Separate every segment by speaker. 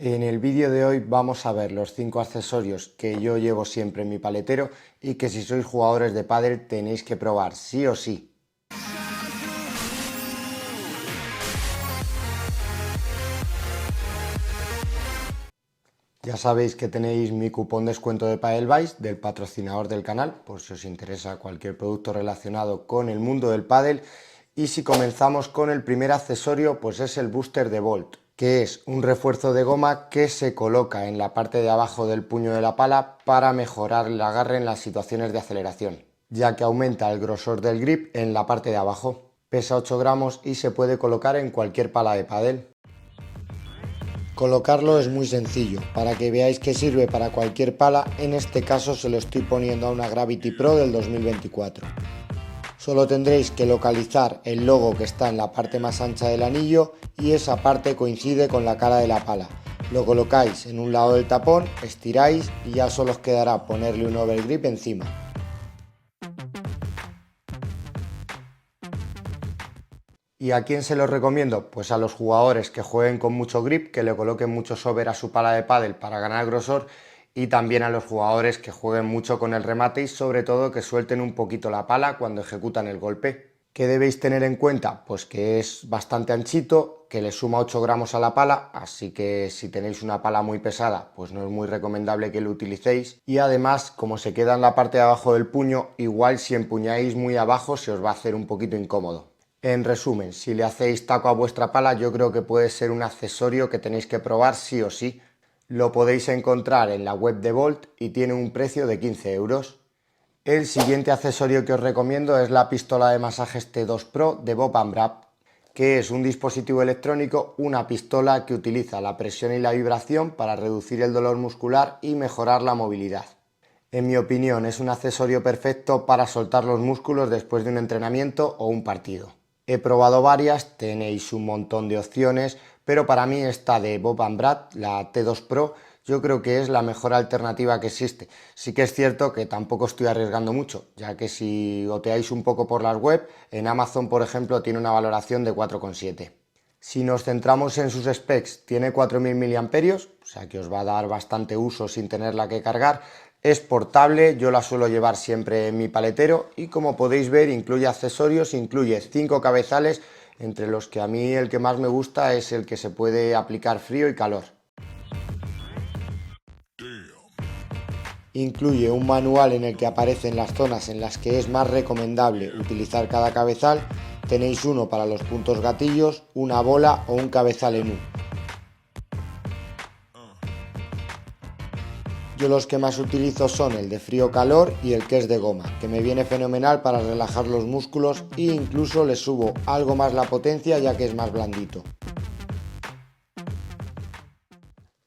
Speaker 1: En el vídeo de hoy vamos a ver los 5 accesorios que yo llevo siempre en mi paletero y que si sois jugadores de pádel tenéis que probar sí o sí. Ya sabéis que tenéis mi cupón descuento de Padelbase del patrocinador del canal, por si os interesa cualquier producto relacionado con el mundo del pádel. Y si comenzamos con el primer accesorio, pues es el booster de Volt, que es un refuerzo de goma que se coloca en la parte de abajo del puño de la pala para mejorar el agarre en las situaciones de aceleración, ya que aumenta el grosor del grip en la parte de abajo. Pesa 8 gramos y se puede colocar en cualquier pala de pádel. Colocarlo es muy sencillo, para que veáis que sirve para cualquier pala, en este caso se lo estoy poniendo a una Gravity Pro del 2024. Solo tendréis que localizar el logo que está en la parte más ancha del anillo y esa parte coincide con la cara de la pala. Lo colocáis en un lado del tapón, estiráis y ya solo os quedará ponerle un overgrip encima. ¿Y a quién se lo recomiendo? Pues a los jugadores que jueguen con mucho grip, que le coloquen mucho sober a su pala de pádel para ganar grosor, y también a los jugadores que jueguen mucho con el remate y sobre todo que suelten un poquito la pala cuando ejecutan el golpe. ¿Qué debéis tener en cuenta? Pues que es bastante anchito, que le suma 8 gramos a la pala, así que si tenéis una pala muy pesada, pues no es muy recomendable que lo utilicéis. Y además, como se queda en la parte de abajo del puño, igual si empuñáis muy abajo se os va a hacer un poquito incómodo. En resumen, si le hacéis taco a vuestra pala, yo creo que puede ser un accesorio que tenéis que probar sí o sí. Lo podéis encontrar en la web de Volt y tiene un precio de 15 euros. El siguiente accesorio que os recomiendo es la pistola de masajes T2 Pro de Bob & Brap, que es un dispositivo electrónico, una pistola que utiliza la presión y la vibración para reducir el dolor muscular y mejorar la movilidad. En mi opinión, es un accesorio perfecto para soltar los músculos después de un entrenamiento o un partido. He probado varias, tenéis un montón de opciones, pero para mí esta de Bob & Brap, la T2 Pro, yo creo que es la mejor alternativa que existe. Sí que es cierto que tampoco estoy arriesgando mucho, ya que si oteáis un poco por las web, en Amazon, por ejemplo, tiene una valoración de 4,7. Si nos centramos en sus specs, tiene 4000 mAh, o sea que os va a dar bastante uso sin tenerla que cargar. Es portable, yo la suelo llevar siempre en mi paletero y como podéis ver incluye accesorios, incluye 5 cabezales, entre los que a mí el que más me gusta es el que se puede aplicar frío y calor. Incluye un manual en el que aparecen las zonas en las que es más recomendable utilizar cada cabezal. Tenéis uno para los puntos gatillos, una bola o un cabezal en U. Yo los que más utilizo son el de frío-calor y el que es de goma, que me viene fenomenal para relajar los músculos e incluso le subo algo más la potencia ya que es más blandito.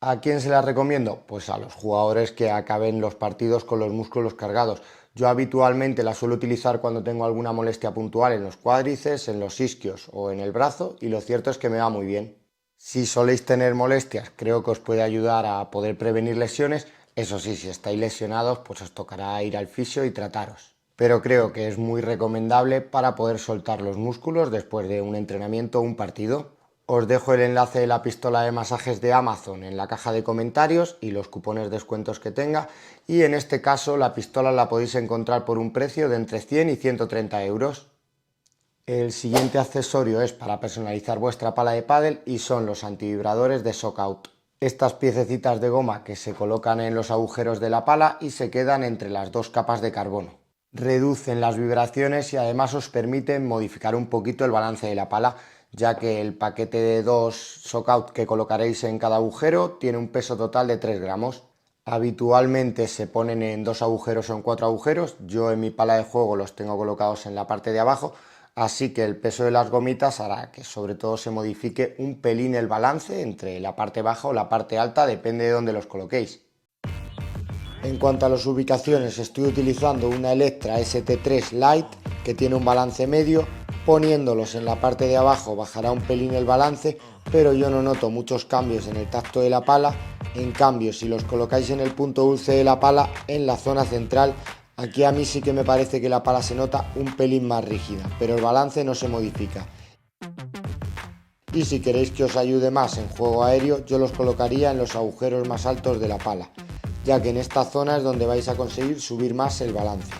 Speaker 1: ¿A quién se la recomiendo? Pues a los jugadores que acaben los partidos con los músculos cargados. Yo habitualmente la suelo utilizar cuando tengo alguna molestia puntual en los cuádriceps, en los isquios o en el brazo y lo cierto es que me va muy bien. Si soléis tener molestias, creo que os puede ayudar a poder prevenir lesiones. Eso sí, si estáis lesionados, pues os tocará ir al fisio y trataros. Pero creo que es muy recomendable para poder soltar los músculos después de un entrenamiento o un partido. Os dejo el enlace de la pistola de masajes de Amazon en la caja de comentarios y los cupones de descuentos que tenga. Y en este caso la pistola la podéis encontrar por un precio de entre 100 y 130 euros. El siguiente accesorio es para personalizar vuestra pala de pádel y son los antivibradores de Shockout. Estas piececitas de goma que se colocan en los agujeros de la pala y se quedan entre las dos capas de carbono. Reducen las vibraciones y además os permiten modificar un poquito el balance de la pala, ya que el paquete de 2 Shockout que colocaréis en cada agujero tiene un peso total de 3 gramos. Habitualmente se ponen en 2 agujeros o en 4 agujeros, yo en mi pala de juego los tengo colocados en la parte de abajo, así que el peso de las gomitas hará que sobre todo se modifique un pelín el balance entre la parte baja o la parte alta, depende de dónde los coloquéis. En cuanto a las ubicaciones, estoy utilizando una Electra ST3 Lite que tiene un balance medio. Poniéndolos en la parte de abajo bajará un pelín el balance, pero yo no noto muchos cambios en el tacto de la pala. En cambio, si los colocáis en el punto dulce de la pala, en la zona central, aquí a mí sí que me parece que la pala se nota un pelín más rígida, pero el balance no se modifica. Y si queréis que os ayude más en juego aéreo, yo los colocaría en los agujeros más altos de la pala, ya que en esta zona es donde vais a conseguir subir más el balance.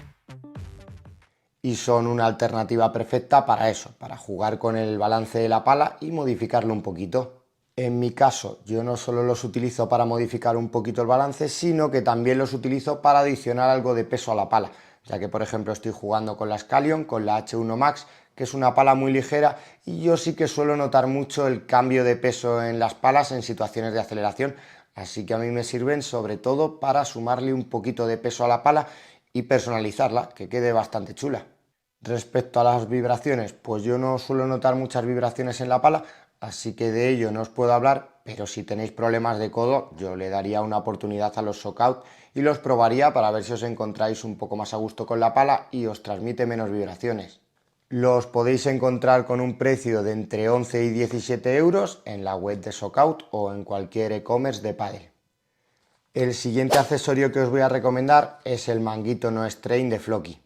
Speaker 1: Y son una alternativa perfecta para eso, para jugar con el balance de la pala y modificarlo un poquito. En mi caso, yo no solo los utilizo para modificar un poquito el balance, sino que también los utilizo para adicionar algo de peso a la pala, ya que por ejemplo estoy jugando con la Scallion, con la H1 Max, que es una pala muy ligera, y yo sí que suelo notar mucho el cambio de peso en las palas en situaciones de aceleración, así que a mí me sirven sobre todo para sumarle un poquito de peso a la pala y personalizarla, que quede bastante chula. Respecto a las vibraciones, pues yo no suelo notar muchas vibraciones en la pala, así que de ello no os puedo hablar, pero si tenéis problemas de codo, yo le daría una oportunidad a los Shockout y los probaría para ver si os encontráis un poco más a gusto con la pala y os transmite menos vibraciones. Los podéis encontrar con un precio de entre 11 y 17 euros en la web de Shockout o en cualquier e-commerce de pádel. El siguiente accesorio que os voy a recomendar es el manguito No Strain de Floki,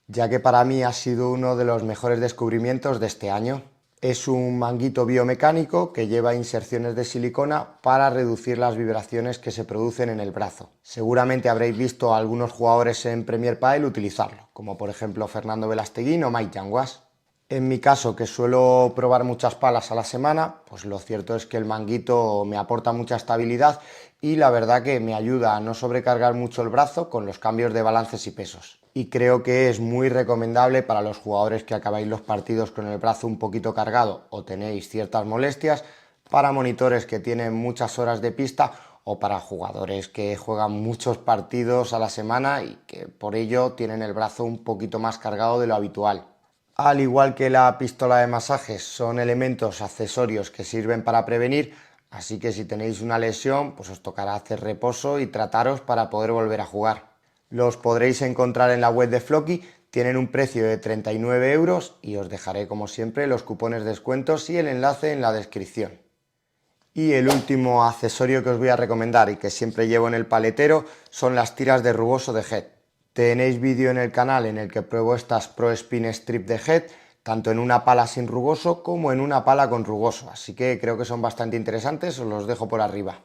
Speaker 1: ya que para mí ha sido uno de los mejores descubrimientos de este año. Es un manguito biomecánico que lleva inserciones de silicona para reducir las vibraciones que se producen en el brazo. Seguramente habréis visto a algunos jugadores en Premier Padel utilizarlo, como por ejemplo Fernando Velasteguín o Mike Yanguas. En mi caso, que suelo probar muchas palas a la semana, pues lo cierto es que el manguito me aporta mucha estabilidad y la verdad que me ayuda a no sobrecargar mucho el brazo con los cambios de balances y pesos. Y creo que es muy recomendable para los jugadores que acabáis los partidos con el brazo un poquito cargado o tenéis ciertas molestias, para monitores que tienen muchas horas de pista o para jugadores que juegan muchos partidos a la semana y que por ello tienen el brazo un poquito más cargado de lo habitual. Al igual que la pistola de masajes, son elementos accesorios que sirven para prevenir, así que si tenéis una lesión, pues os tocará hacer reposo y trataros para poder volver a jugar. Los podréis encontrar en la web de Floki, tienen un precio de 39 euros y os dejaré como siempre los cupones de descuentos y el enlace en la descripción. Y el último accesorio que os voy a recomendar y que siempre llevo en el paletero son las tiras de rugoso de Head. Tenéis vídeo en el canal en el que pruebo estas Pro Spin Strip de Head, tanto en una pala sin rugoso como en una pala con rugoso, así que creo que son bastante interesantes, os los dejo por arriba.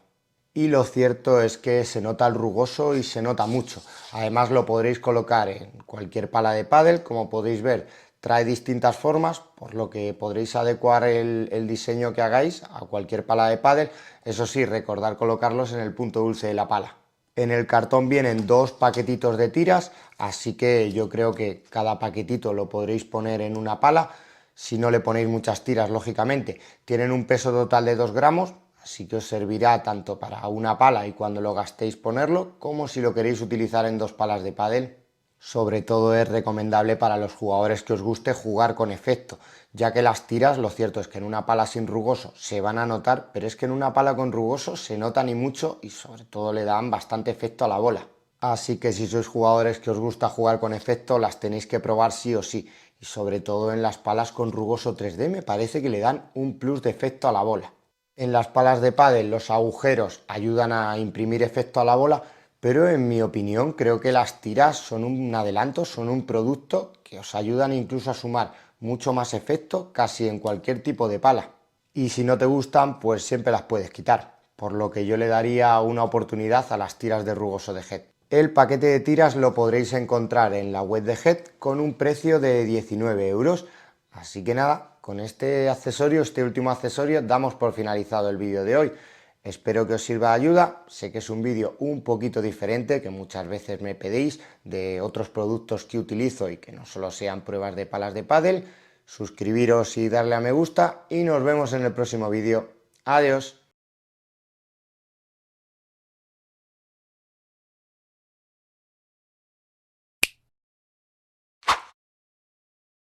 Speaker 1: Y lo cierto es que se nota el rugoso y se nota mucho. Además lo podréis colocar en cualquier pala de pádel, como podéis ver trae distintas formas, por lo que podréis adecuar el diseño que hagáis a cualquier pala de pádel. Eso sí, recordad colocarlos en el punto dulce de la pala. En el cartón vienen dos paquetitos de tiras, así que yo creo que cada paquetito lo podréis poner en una pala. Si no le ponéis muchas tiras, lógicamente, tienen un peso total de 2 gramos, así que os servirá tanto para una pala y cuando lo gastéis ponerlo, como si lo queréis utilizar en dos palas de pádel. Sobre todo es recomendable para los jugadores que os guste jugar con efecto, ya que las tiras, lo cierto es que en una pala sin rugoso se van a notar, pero es que en una pala con rugoso se nota ni mucho y sobre todo le dan bastante efecto a la bola. Así que si sois jugadores que os gusta jugar con efecto, las tenéis que probar sí o sí, y sobre todo en las palas con rugoso 3D me parece que le dan un plus de efecto a la bola. En las palas de pádel los agujeros ayudan a imprimir efecto a la bola, pero en mi opinión creo que las tiras son un adelanto, son un producto que os ayudan incluso a sumar mucho más efecto casi en cualquier tipo de pala. Y si no te gustan, pues siempre las puedes quitar, por lo que yo le daría una oportunidad a las tiras de rugoso de Head. El paquete de tiras lo podréis encontrar en la web de Head con un precio de 19 euros. Así que nada, con este accesorio, este último accesorio, damos por finalizado el vídeo de hoy. Espero que os sirva de ayuda. Sé que es un vídeo un poquito diferente, que muchas veces me pedéis de otros productos que utilizo y que no solo sean pruebas de palas de pádel. Suscribiros y darle a me gusta y nos vemos en el próximo vídeo. Adiós.